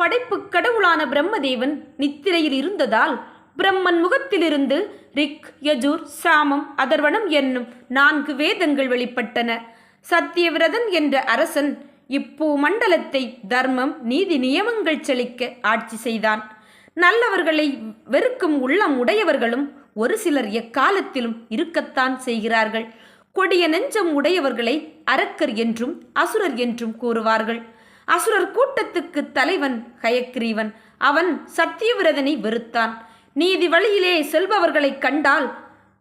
படைப்பு கடவுளான பிரம்மதேவன் நித்திரையில் இருந்ததால் பிரம்மன் முகத்திலிருந்து ரிக், யஜூர், சாமம், அதர்வணம் என்னும் 4 வேதங்கள் வெளிப்பட்டன. சத்தியவிரதன் என்ற அரசன் இப்பூ மண்டலத்தை தர்மம், நீதி, நியமங்கள் செழிக்க ஆட்சி செய்தான். நல்லவர்களை வெறுக்கும் உள்ளம் உடையவர்களும் ஒரு சிலர் எக்காலத்திலும் இருக்கத்தான் செய்கிறார்கள். கொடிய நெஞ்சம் உடையவர்களை அரக்கர் என்றும் அசுரர் என்றும் கூறுவார்கள். அசுரர் கூட்டத்துக்கு தலைவன் ஹயக்கிரீவன். அவன் சத்தியவிரதனை வெறுத்தான். நீதி வழியிலே செல்பவர்களை கண்டால்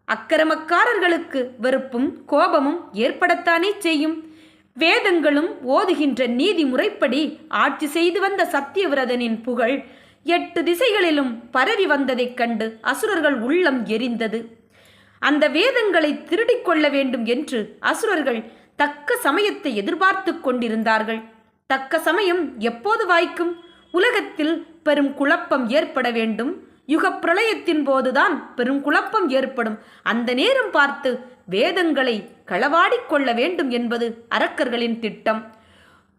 அக்கிரமக்காரர்களுக்கு வெறுப்பும் கோபமும் ஏற்படத்தானே செய்யும். வேதங்களும் ஓதுகின்ற நீதி முறைப்படி ஆட்சி செய்து வந்த சத்தியவிரதனின் புகழ் 8 திசைகளிலும் பரவி வந்ததைக் கண்டு அசுரர்கள் உள்ளம் எரிந்தது. அந்த வேதங்களை திருடிக் கொள்ள வேண்டும் என்று அசுரர்கள் தக்க சமயத்தை எதிர்பார்த்து கொண்டிருந்தார்கள். தக்க சமயம் எப்போது வாய்க்கும்? உலகத்தில் பெரும் குழப்பம் ஏற்பட வேண்டும். யுகப் பிரளயத்தின் போதுதான் பெரும் குழப்பம் ஏற்படும். அந்த நேரம் பார்த்து வேதங்களை களவாடிக்கொள்ள வேண்டும் என்பது அரக்கர்களின் திட்டம்.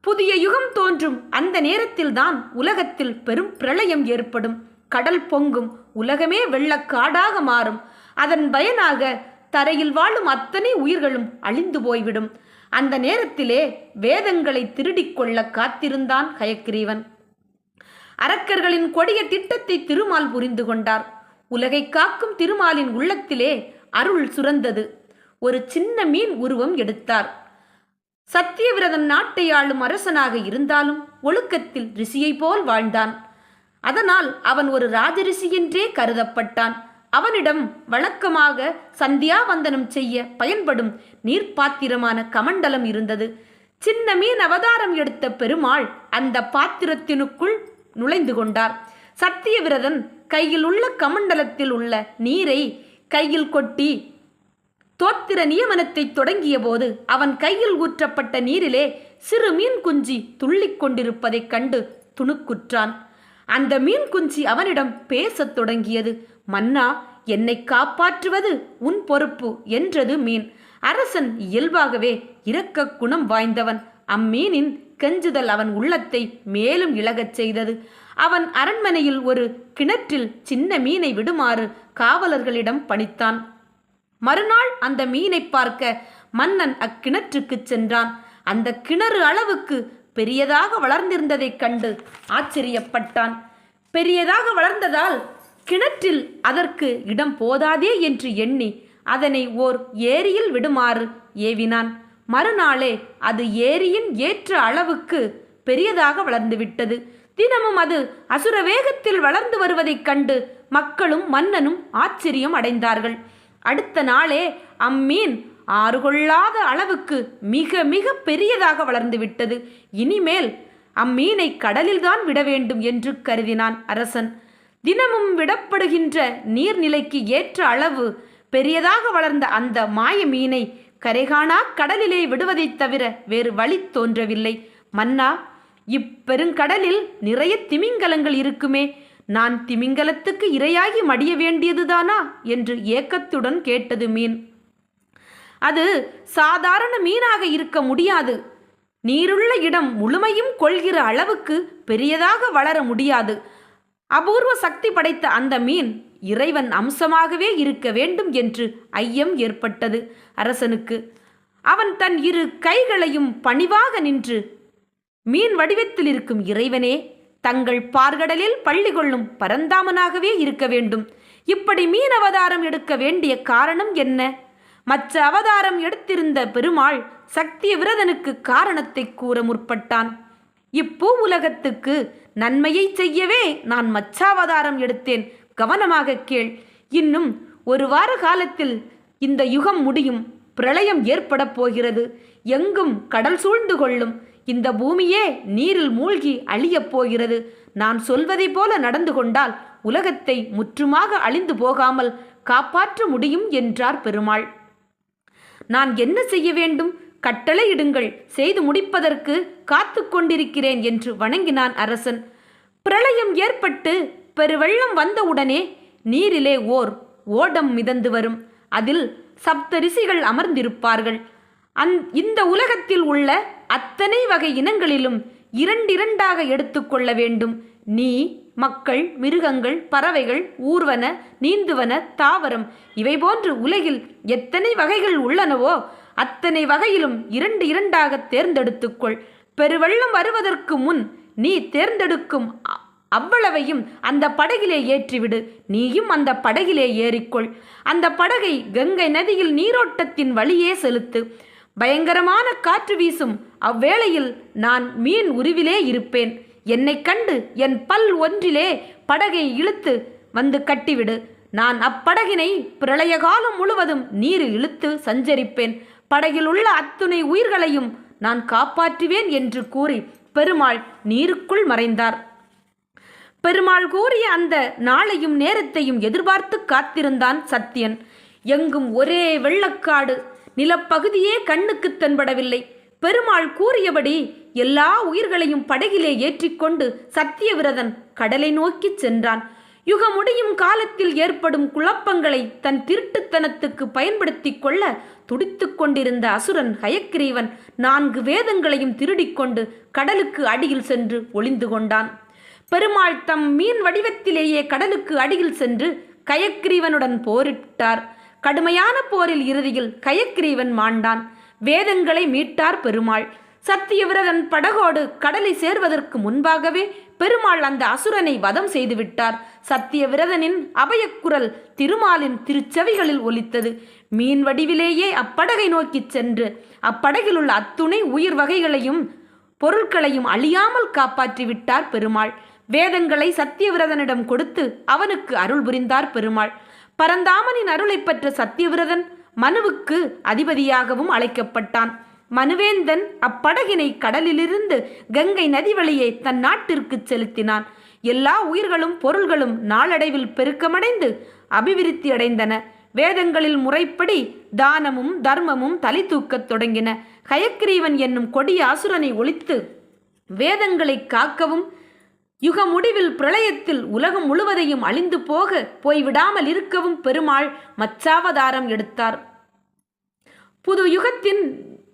புதிய யுகம் தோன்றும் அந்த நேரத்தில்தான் உலகத்தில் பெரும் பிரளயம் ஏற்படும். கடல் பொங்கும், உலகமே வெள்ளக்காடாக மாறும். அதன் பயனாக தரையில் வாழும் அத்தனை உயிர்களும் அழிந்து போய்விடும். அந்த நேரத்திலே வேதங்களை திருடிக்கொள்ள காத்திருந்தான் ஹயக்கிரீவன். அரக்கர்களின் கொடிய திட்டத்தை திருமால் புரிந்து கொண்டார். உலகை காக்கும் திருமாலின் உள்ளத்திலே அருள் சுரந்தது. ஒரு சின்ன மீன் உருவம் எடுத்தார். சத்தியவிரதன் நாட்டை ஆளும் அரசனாக இருந்தாலும் ஒழுக்கத்தில் ரிஷியை போல் வாழ்ந்தான். அதனால் அவன் ஒரு ராஜரிஷி என்றே கருதப்பட்டான். அவனிடம் வழக்கமாக சந்தியாவந்தனம் செய்ய பயன்படும் நீர்ப்பாத்திரமான கமண்டலம் இருந்தது. சின்ன மீன் அவதாரம் எடுத்த பெருமாள் அந்த பாத்திரத்தினுக்குள் நுழைந்து கொண்டார். சத்தியவிரதன் கையில் உள்ள கமண்டலத்தில் உள்ள நீரை கையில் கொட்டி தோத்திர நியமனத்தை தொடங்கிய போது அவன் கையில் ஊற்றப்பட்ட நீரிலே சிறு மீன் குஞ்சி துள்ளிக் கொண்டிருப்பதைக் கண்டு துணுக்குற்றான். அந்த மீன் குஞ்சி அவனிடம் பேசத் தொடங்கியது. மன்னா, என்னை காப்பாற்றுவது உன் பொறுப்பு என்றது மீன். அரசன் இயல்பாகவே இரக்க குணம் வாய்ந்தவன். அம்மீனின் கெஞ்சுதல் அவன் உள்ளத்தை மேலும் இளகச் செய்தது. அவன் அரண்மனையில் ஒரு கிணற்றில் சின்ன மீனை விடுமாறு காவலர்களிடம் பணித்தான். மறுநாள் அந்த மீனை பார்க்க மன்னன் அக்கிணற்றுக்கு சென்றான். அந்த கிணறு அளவுக்கு பெரியதாக வளர்ந்திருந்ததைக் கண்டு ஆச்சரியப்பட்டான். பெரியதாக வளர்ந்ததால் கிணற்றில் அதற்கு இடம் போதாதே என்று எண்ணி அதனை ஓர் ஏரியில் விடுமாறு ஏவினான். மறுநாளே அது ஏரியின் ஏற்ற அளவுக்கு பெரியதாக வளர்ந்துவிட்டது. தினமும் அது அசுர வேகத்தில் வளர்ந்து வருவதைக் கண்டு மக்களும் மன்னனும் ஆச்சரியம் அடைந்தார்கள். அடுத்த நாளே அம்மீன் ஆறுகொள்ளாத அளவுக்கு மிக மிக பெரியதாக வளர்ந்து விட்டது. இனிமேல் அம்மீனை கடலில்தான் விட வேண்டும் என்று கருதினான் அரசன். தினமும் விடப்படுகின்ற நீர்நிலைக்கு ஏற்ற அளவு பெரியதாக வளர்ந்த அந்த மாய மீனை கரைகாணா கடலிலே விடுவதைத் தவிர வேறு வழி தோன்றவில்லை. மன்னா, இப்பெருங்கடலில் நிறைய திமிங்கலங்கள் இருக்குமே, நான் திமிங்கலத்துக்கு இரையாகி மடிய வேண்டியதுதானா என்று ஏக்கத்துடன் கேட்டது மீன். அது சாதாரண மீனாக இருக்க முடியாது. நீருள்ள இடம் முழுமையும் கொள்கிற அளவுக்கு பெரியதாக வளர முடியாது. அபூர்வ சக்தி படைத்த அந்த மீன் இறைவன் அம்சமாகவே இருக்க வேண்டும் என்று ஐயம் ஏற்பட்டது அரசனுக்கு. அவன் தன் 2 கைகளையும் பணிவாக நின்று, மீன் வடிவத்தில் இருக்கும் இறைவனே, தங்கள் பார்கடலில் பள்ளி கொள்ளும் பரந்தாமனாகவே இருக்க வேண்டும். இப்படி மீன் அவதாரம் எடுக்க வேண்டிய காரணம் என்ன? மற்ற அவதாரம் எடுத்திருந்த பெருமாள் சத்திய விரதனுக்கு காரணத்தை கூற முற்பட்டான். இப்பூ உலகத்துக்கு நன்மையை செய்யவே நான் மச்சாவதாரம் எடுத்தேன். கவனமாக கேள். இன்னும் 1 வார காலத்தில் இந்த யுகம் முடியும். பிரளயம் ஏற்பட போகிறது. எங்கும் கடல் சூழ்ந்து கொள்ளும். இந்த பூமியே நீரில் மூழ்கி அழியப் போகிறது. நான் சொல்வதை போல நடந்து கொண்டால் உலகத்தை முற்றுமாக அழிந்து போகாமல் காப்பாற்ற முடியும் என்றார் பெருமாள். நான் என்ன செய்ய வேண்டும்? கட்டளையிடுங்கள், செய்து முடிப்பதற்கு காத்து கொண்டிருக்கிறேன் என்று வணங்கினான் அரசன். பிரளயம் ஏற்பட்டு பெருவெள்ளம் வந்தவுடனே நீரிலே ஓர் ஓடம் மிதந்து வரும். அதில் சப்த ரிஷிகள் அமர்ந்திருப்பார்கள். இந்த உலகத்தில் உள்ள அத்தனை வகை இனங்களிலும் இரண்டிரண்டாக எடுத்துக்கொள்ள வேண்டும். நீ, மக்கள், மிருகங்கள், பறவைகள், ஊர்வன, நீந்துவன, தாவரம் இவை போன்று உலகில் எத்தனை வகைகள் உள்ளனவோ அத்தனை வகையிலும் இரண்டு இரண்டாக தேர்ந்தெடுத்துக்கொள். பெருவெள்ளம் வருவதற்கு முன் நீ தேர்ந்தெடுக்கும் அவ்வளவையும் அந்த படகிலே ஏற்றிவிடு. நீயும் அந்த படகிலே ஏறிக்கொள். அந்த படகை கங்கை நதியில் நீரோட்டத்தின் வழியே செலுத்து. பயங்கரமான காற்று வீசும் அவ்வேளையில் நான் மீன் உருவிலே இருப்பேன். என்னை கண்டு என் பல் ஒன்றிலே படகை இழுத்து வந்து கட்டிவிடு. நான் அப்படகினை பிரளய காலம் முழுவதும் நீரில் இழுத்து சஞ்சரிப்பேன். படகில் உள்ள அத்துணை உயிர்களையும் நான் காப்பாற்றுவேன் என்று கூறி பெருமாள் நீருக்குள் மறைந்தார். பெருமாள் கூறிய அந்த நாளையும் நேரத்தையும் எதிர்பார்த்து காத்திருந்தான் சத்தியன். எங்கும் ஒரே வெள்ளக்காடு. நிலப்பகுதியே கண்ணுக்கு தென்படவில்லை. பெருமாள் கூறியபடி எல்லா உயிர்களையும் படகிலே ஏற்றிக்கொண்டு சத்தியவிரதன் கடலை நோக்கி சென்றான். யுகம் முடியும் காலத்தில் ஏற்படும் குழப்பங்களை தன் திருட்டுத்தனத்துக்கு பயன்படுத்தி கொள்ள துடித்து கொண்டிருந்த அசுரன் ஹயக்கிரீவன் 4 வேதங்களையும் திருடிக்கொண்டு கடலுக்கு அடியில் சென்று ஒளிந்து கொண்டான். பெருமாள் தம் மீன் வடிவத்திலேயே கடலுக்கு அடியில் சென்று கயக்கிரீவனுடன் போரிட்டார். கடுமையான போரில் இறுதியில் கயக்கிரீவன் மாண்டான். வேதங்களை மீட்டார் பெருமாள். சத்தியவிரதன் படகோடு கடலை சேர்வதற்கு முன்பாகவே பெருமாள் அந்த அசுரனை வதம் செய்துவிட்டார். சத்தியவிரதனின் அபயக்குரல் திருமாலின் திருச்செவிகளில் ஒலித்தது. மீன் வடிவிலேயே அப்படகை நோக்கி சென்று அப்படகில் உள்ள அத்துணை உயிர் வகைகளையும் பொருட்களையும் அழியாமல் காப்பாற்றிவிட்டார் பெருமாள். வேதங்களை சத்தியவிரதனிடம் கொடுத்து அவனுக்கு அருள் புரிந்தார் பெருமாள். பரந்தாமனின் அருளை பெற்ற சத்தியவிரதன் மனுவுக்கு அதிபதியாகவும் அழைக்கப்பட்டான். மனுவேந்தன் அப்படகினை கடலிலிருந்து கங்கை நதி வழியே தன் நாட்டிற்கு செலுத்தினான். எல்லா உயிர்களும் பொருள்களும் நாளடைவில் பெருக்கமடைந்து அபிவிருத்தி அடைந்தன. வேதங்களில் முறைப்படி தானமும் தர்மமும் தலை தூக்கத் தொடங்கின. ஹயக்கிரீவன் என்னும் கொடிய அசுரனை ஒழித்து வேதங்களை காக்கவும் யுக முடிவில் பிரளயத்தில் உலகம் முழுவதையும் அழிந்து போய்விடாமல் இருக்கவும் பெருமாள் மச்சாவதாரம் எடுத்தார். புது யுகத்தின்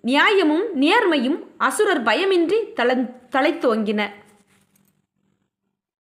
நியாயமும் நேர்மையும் அசுரர் பயமின்றி தழைத்தோங்கின.